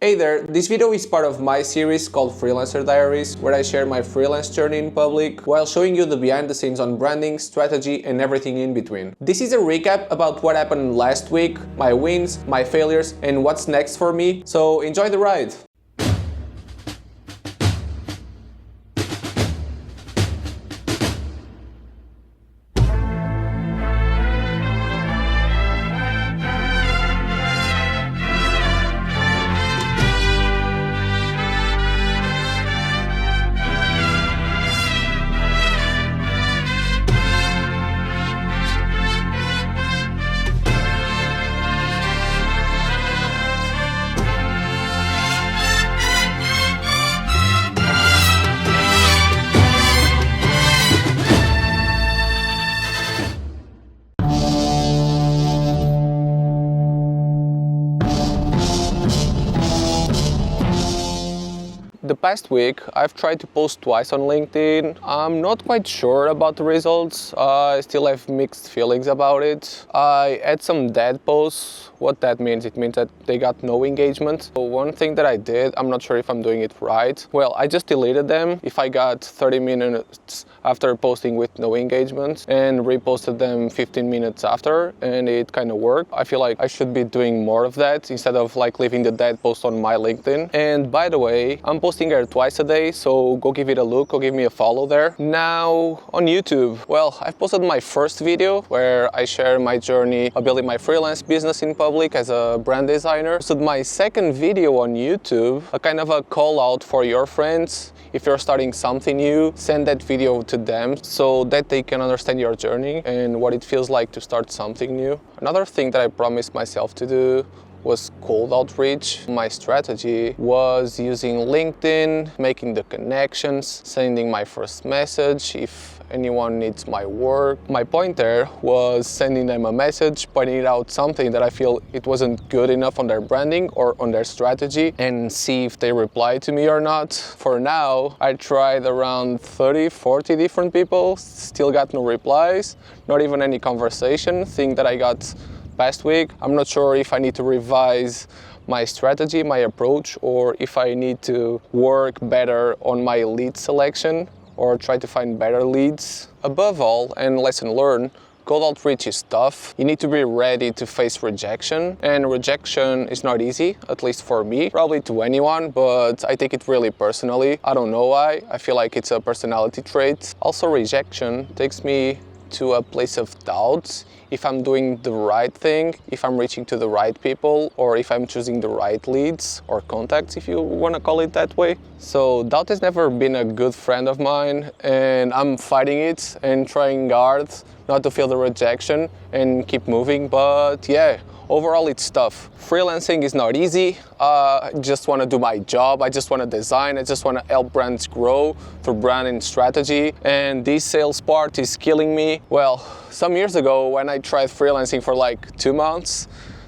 Hey there, this video is part of my series called Freelancer Diaries, where I share my freelance journey in public while showing you the behind the scenes on branding, strategy and everything in between. This is a recap about what happened last week, my wins, my failures and what's next for me, so enjoy the ride! The past week, I've tried to post twice on LinkedIn. I'm not quite sure about the results. I still have mixed feelings about it. I had some dead posts. What that means? It means that they got no engagement. So one thing that I did, I'm not sure if I'm doing it right. Well, I just deleted them if I got 30 minutes after posting with no engagement and reposted them 15 minutes after, and it kind of worked. I feel like I should be doing more of that instead of like leaving the dead post on my LinkedIn. And by the way, I'm posting there twice a day, so go give it a look, go give me a follow there. Now on YouTube, well, I've posted my first video where I share my journey of building my freelance business in public as a brand designer. So my second video on YouTube, a kind of a call out for your friends. If you're starting something new, send that video to them so that they can understand your journey and what it feels like to start something new. Another thing that I promised myself to do was cold outreach. My strategy was using LinkedIn, making the connections, sending my first message if anyone needs my work. My point there was sending them a message, pointing out something that I feel it wasn't good enough on their branding or on their strategy, and see if they reply to me or not. For now, I tried around 30-40 different people, still got no replies, not even any conversation, thing that I got past week. I'm not sure if I need to revise my strategy, my approach, or if I need to work better on my lead selection or try to find better leads. Above all, and lesson learned, cold outreach is tough. You need to be ready to face rejection, and rejection is not easy, at least for me, probably to anyone, but I take it really personally. I don't know why. I feel like it's a personality trait. Also, rejection takes me to a place of doubt if I'm doing the right thing, if I'm reaching to the right people, or if I'm choosing the right leads or contacts, if you want to call it that way. So doubt has never been a good friend of mine, and I'm fighting it and trying hard not to feel the rejection and keep moving. But yeah, overall it's tough. Freelancing is not easy. I just want to do my job. I just want to design. I just want to help brands grow through branding strategy. And this sales part is killing me. Well, some years ago when I tried freelancing for like 2 months,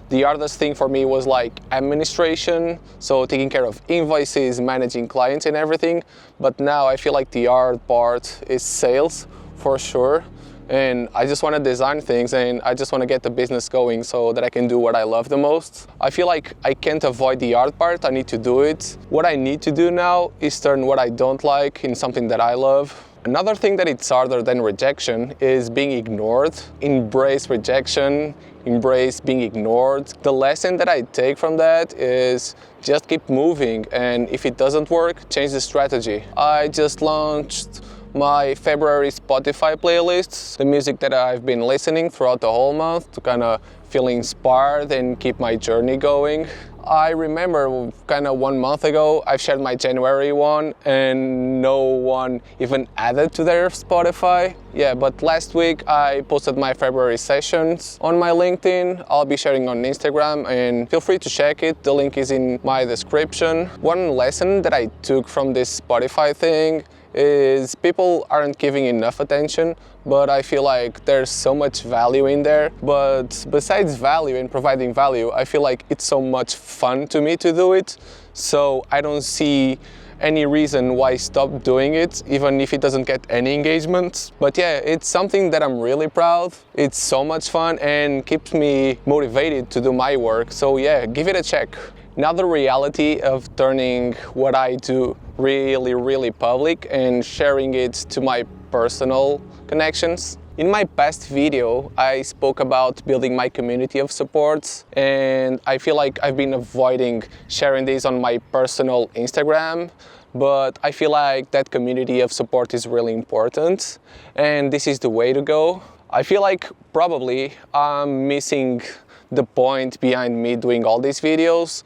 the hardest thing for me was like administration, so taking care of invoices, managing clients and everything. But now I feel like the hard part is sales for sure. And I just want to design things and I just want to get the business going so that I can do what I love the most. I feel like I can't avoid the hard part, I need to do it. What I need to do now is turn what I don't like in something that I love. Another thing that it's harder than rejection is being ignored. Embrace rejection, embrace being ignored. The lesson that I take from that is just keep moving, and if it doesn't work, change the strategy. I just launched my February Spotify playlists, the music that I've been listening throughout the whole month to kind of feel inspired and keep my journey going. I remember kind of 1 month ago, I've shared my January one and no one even added to their Spotify. Yeah, but last week I posted my February sessions on my LinkedIn. I'll be sharing on Instagram and feel free to check it. The link is in my description. One lesson that I took from this Spotify thing is people aren't giving enough attention, but I feel like there's so much value in there. But besides value and providing value, I feel like it's so much fun to me to do it. So I don't see any reason why stop doing it, even if it doesn't get any engagement. But yeah, it's something that I'm really proud. It's so much fun and keeps me motivated to do my work. So yeah, give it a check. Now the reality of turning what I do really public and sharing it to my personal connections. In my past video, I spoke about building my community of supports, and I feel like I've been avoiding sharing this on my personal Instagram, but I feel like that community of support is really important, and this is the way to go. I feel like probably I'm missing the point behind me doing all these videos.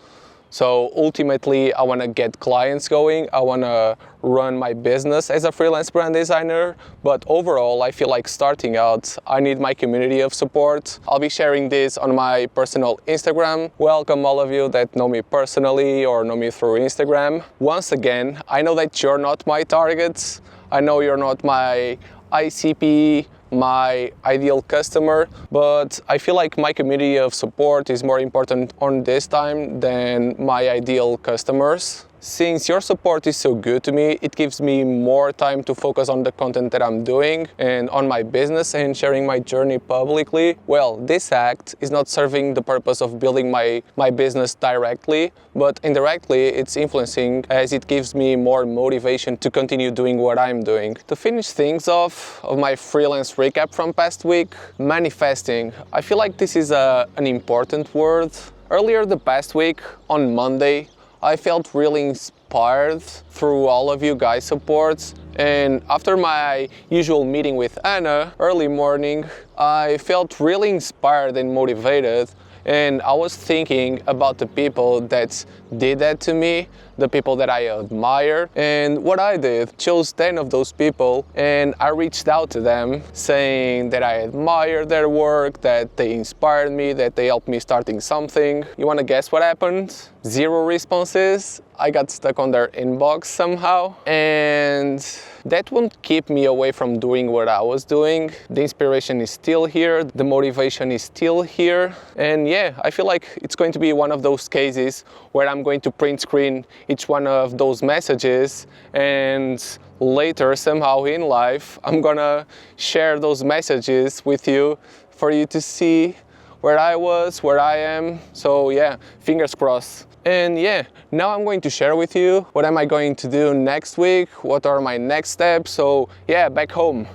So ultimately, I want to get clients going, I want to run my business as a freelance brand designer, but overall, I feel like starting out, I need my community of support. I'll be sharing this on my personal Instagram. Welcome all of you that know me personally or know me through Instagram. Once again, I know that you're not my targets. I know you're not my ICP, my ideal customer, but I feel like my community of support is more important on this time than my ideal customers. Since your support is so good to me, it gives me more time to focus on the content that I'm doing and on my business and sharing my journey publicly. Well, this act is not serving the purpose of building my business directly, but indirectly it's influencing as it gives me more motivation to continue doing what I'm doing. To finish things off of my freelance recap from past week, manifesting. I feel like this is an important word. Earlier the past week, on Monday, I felt really inspired through all of you guys' supports, and after my usual meeting with Anna early morning, I felt really inspired and motivated, and I was thinking about the people that did that to me, the people that I admire, and what I did, chose 10 of those people, and I reached out to them saying that I admire their work, that they inspired me, that they helped me starting something. You wanna guess what happened? 0 responses. I got stuck on their inbox somehow, and that won't keep me away from doing what I was doing. The inspiration is still here, the motivation is still here, and yeah, I feel like it's going to be one of those cases where I'm going to print screen each one of those messages, and later somehow in life I'm gonna share those messages with you for you to see where I was, where I am. So yeah, fingers crossed. And yeah, now I'm going to share with you what am I going to do next week, what are my next steps. So yeah, back home.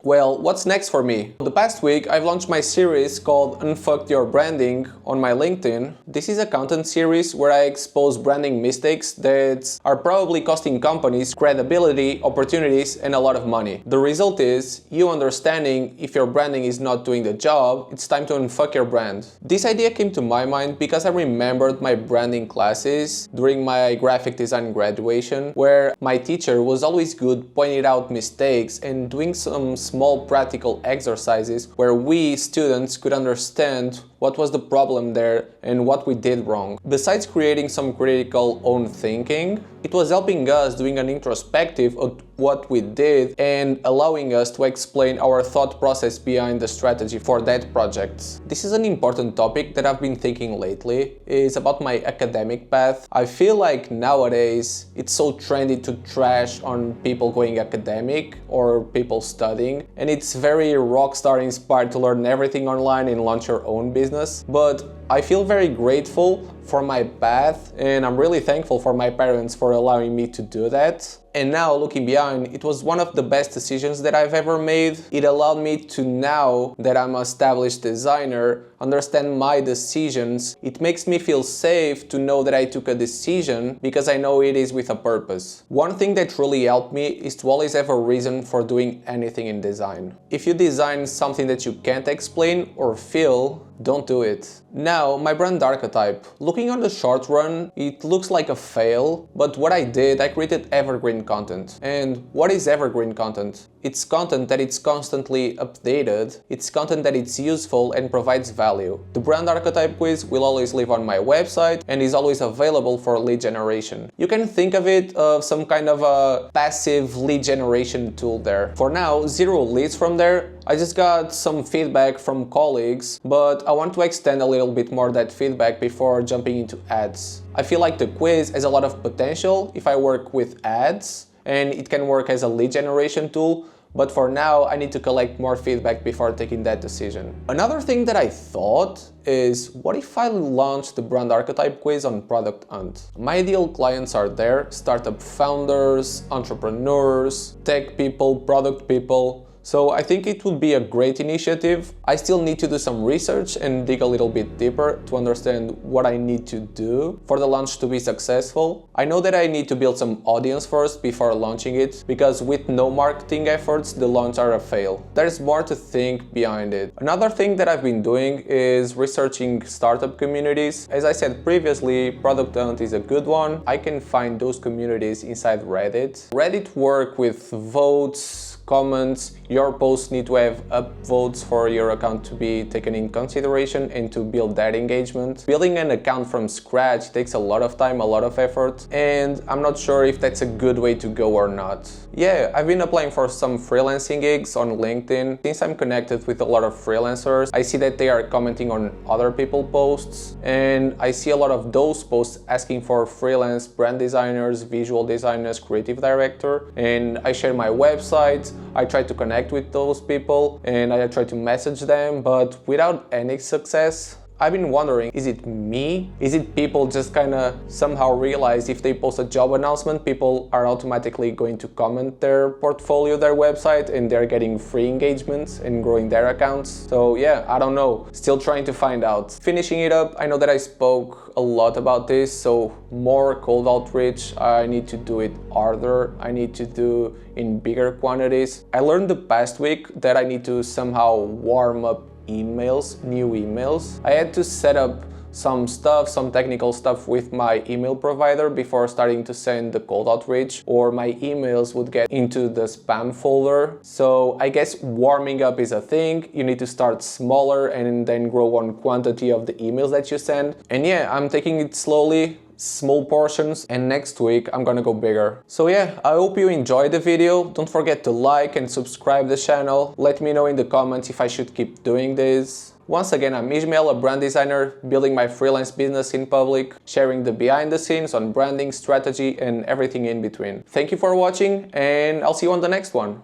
Well, what's next for me? The past week, I've launched my series called Unfucked Your Branding on my LinkedIn. This is a content series where I expose branding mistakes that are probably costing companies credibility, opportunities, and a lot of money. The result is you understanding if your branding is not doing the job, it's time to unfuck your brand. This idea came to my mind because I remembered my branding classes during my graphic design graduation, where my teacher was always good pointing out mistakes and doing some small practical exercises where we students could understand what was the problem there and what we did wrong. Besides creating some critical own thinking, it was helping us doing an introspective of what we did and allowing us to explain our thought process behind the strategy for that project. This is an important topic that I've been thinking lately. It's about my academic path. I feel like nowadays it's so trendy to trash on people going academic or people studying, and it's very rockstar inspired to learn everything online and launch your own business. But I feel very grateful for my path, and I'm really thankful for my parents for allowing me to do that. And now, looking behind, it was one of the best decisions that I've ever made. It allowed me to, now that I'm an established designer, understand my decisions. It makes me feel safe to know that I took a decision because I know it is with a purpose. One thing that really helped me is to always have a reason for doing anything in design. If you design something that you can't explain or feel, don't do it. Now, my brand archetype. Looking on the short run, it looks like a fail, but what I did, I created evergreen content. And what is evergreen content? It's content that it's constantly updated, it's content that it's useful and provides value. The brand archetype quiz will always live on my website and is always available for lead generation. You can think of it of some kind of a passive lead generation tool there. For now, 0 leads from there. I just got some feedback from colleagues, but I want to extend a little bit more that feedback before jumping into ads. I feel like the quiz has a lot of potential if I work with ads, and it can work as a lead generation tool, But for now, I need to collect more feedback before taking that decision. Another thing that I thought is, what if I launch the brand archetype quiz on Product Hunt? My ideal clients are there: startup founders, entrepreneurs, tech people, product people. So I think it would be a great initiative. I still need to do some research and dig a little bit deeper to understand what I need to do for the launch to be successful. I know that I need to build some audience first before launching it, because with no marketing efforts, the launch are a fail. There's more to think behind it. Another thing that I've been doing is researching startup communities. As I said previously, Product Hunt is a good one. I can find those communities inside Reddit. Reddit work with votes, comments. Your posts need to have upvotes for your account to be taken in consideration and to build that engagement. Building an account from scratch takes a lot of time, a lot of effort, and I'm not sure if that's a good way to go or not. Yeah, I've been applying for some freelancing gigs on LinkedIn. Since I'm connected with a lot of freelancers, I see that they are commenting on other people's posts, and I see a lot of those posts asking for freelance brand designers, visual designers, creative director, and I share my website. I try to connect with those people and I try to message them, but without any success. I've been wondering, is it me? Is it people just kinda somehow realize if they post a job announcement, people are automatically going to comment their portfolio, their website, and they're getting free engagements and growing their accounts? So yeah, I don't know. Still trying to find out. Finishing it up, I know that I spoke a lot about this, so more cold outreach. I need to do it harder. I need to do in bigger quantities. I learned the past week that I need to somehow warm up emails, new emails. I had to set up some stuff, some technical stuff with my email provider before starting to send the cold outreach, or my emails would get into the spam folder. So I guess warming up is a thing. You need to start smaller and then grow on quantity of the emails that you send. And yeah, I'm taking it slowly, small portions, and next week I'm gonna go bigger. So yeah, I hope you enjoyed the video. Don't forget to like and subscribe the channel. Let me know in the comments if I should keep doing this. Once again, I'm Ismael, a brand designer, building my freelance business in public, sharing the behind the scenes on branding, strategy, and everything in between. Thank you for watching, and I'll see you on the next one.